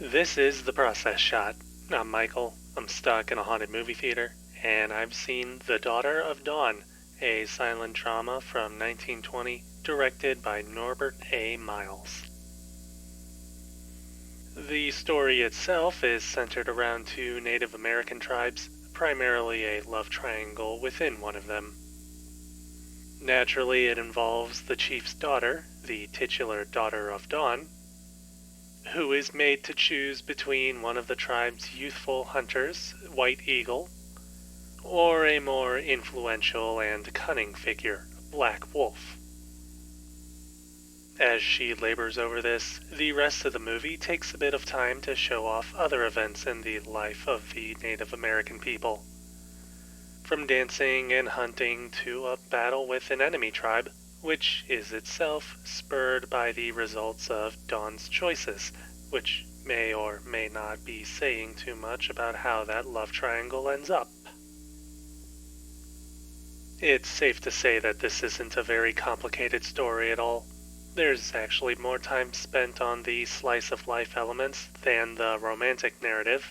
This is The Process Shot. I'm Michael. I'm stuck in a haunted movie theater, and I've seen The Daughter of Dawn, a silent drama from 1920, directed by Norbert Myles. The story itself is centered around two Native American tribes, primarily a love triangle within one of them. Naturally, it involves the chief's daughter, the titular Daughter of Dawn, who is made to choose between one of the tribe's youthful hunters, White Eagle, or a more influential and cunning figure, Black Wolf. As she labors over this, the rest of the movie takes a bit of time to show off other events in the life of the Native American people. From dancing and hunting to a battle with an enemy tribe, which is itself spurred by the results of Dawn's choices, which may or may not be saying too much about how that love triangle ends up. It's safe to say that this isn't a very complicated story at all. There's actually more time spent on the slice-of-life elements than the romantic narrative,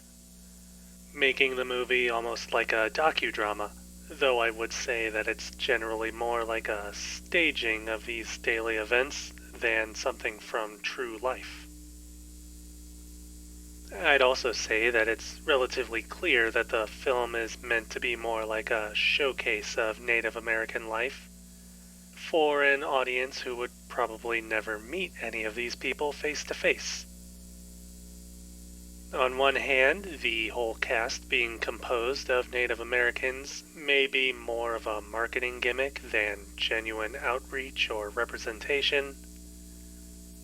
making the movie almost like a docudrama, though I would say that it's generally more like a staging of these daily events than something from true life. I'd also say that it's relatively clear that the film is meant to be more like a showcase of Native American life for an audience who would probably never meet any of these people face to face. On one hand, the whole cast being composed of Native Americans may be more of a marketing gimmick than genuine outreach or representation.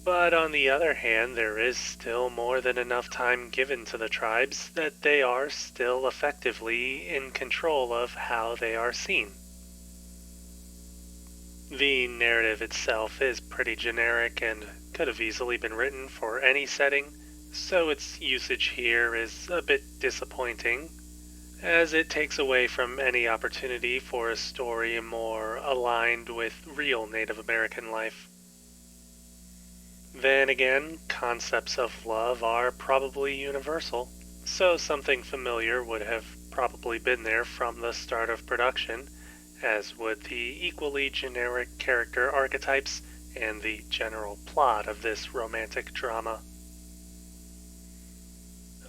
But on the other hand, there is still more than enough time given to the tribes that they are still effectively in control of how they are seen. The narrative itself is pretty generic and could have easily been written for any setting, so its usage here is a bit disappointing, as it takes away from any opportunity for a story more aligned with real Native American life. Then again, concepts of love are probably universal, so something familiar would have probably been there from the start of production, as would the equally generic character archetypes and the general plot of this romantic drama.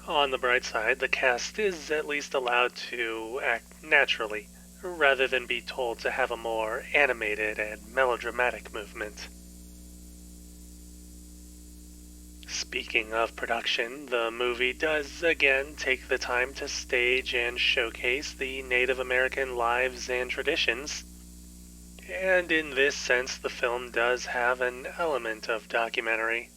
On the bright side, the cast is at least allowed to act naturally, rather than be told to have a more animated and melodramatic movement. Speaking of production, the movie does again take the time to stage and showcase the Native American lives and traditions, and in this sense the film does have an element of documentary.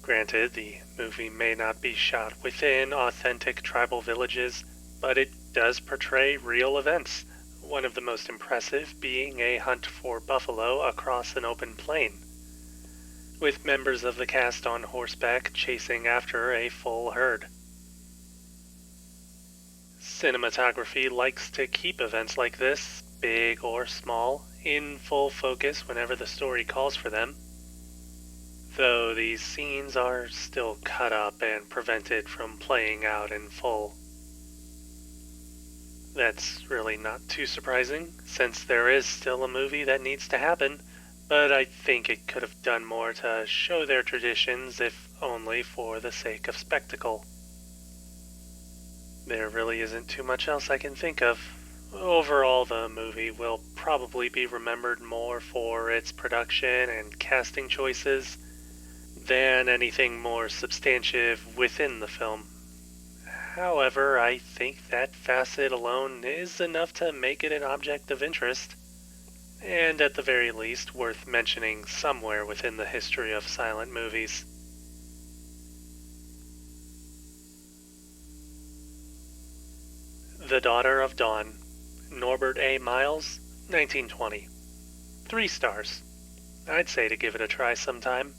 Granted, the movie may not be shot within authentic tribal villages, but it does portray real events, one of the most impressive being a hunt for buffalo across an open plain, with members of the cast on horseback chasing after a full herd. Cinematography likes to keep events like this, big or small, in full focus whenever the story calls for them, though these scenes are still cut up and prevented from playing out in full. That's really not too surprising, since there is still a movie that needs to happen, but I think it could have done more to show their traditions, if only for the sake of spectacle. There really isn't too much else I can think of. Overall, the movie will probably be remembered more for its production and casting choices than anything more substantive within the film. However, I think that facet alone is enough to make it an object of interest, and at the very least worth mentioning somewhere within the history of silent movies. The Daughter of Dawn, Norbert Myles, 1920. 3 stars. I'd say to give it a try sometime.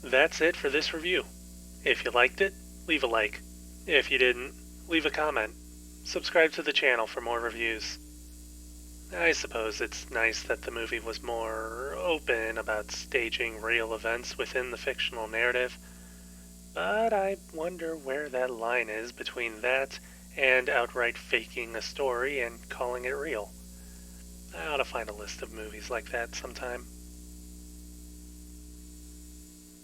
That's it for this review. If you liked it, leave a like. If you didn't, leave a comment. Subscribe to the channel for more reviews. I suppose it's nice that the movie was more open about staging real events within the fictional narrative, but I wonder where that line is between that and outright faking a story and calling it real. I ought to find a list of movies like that sometime.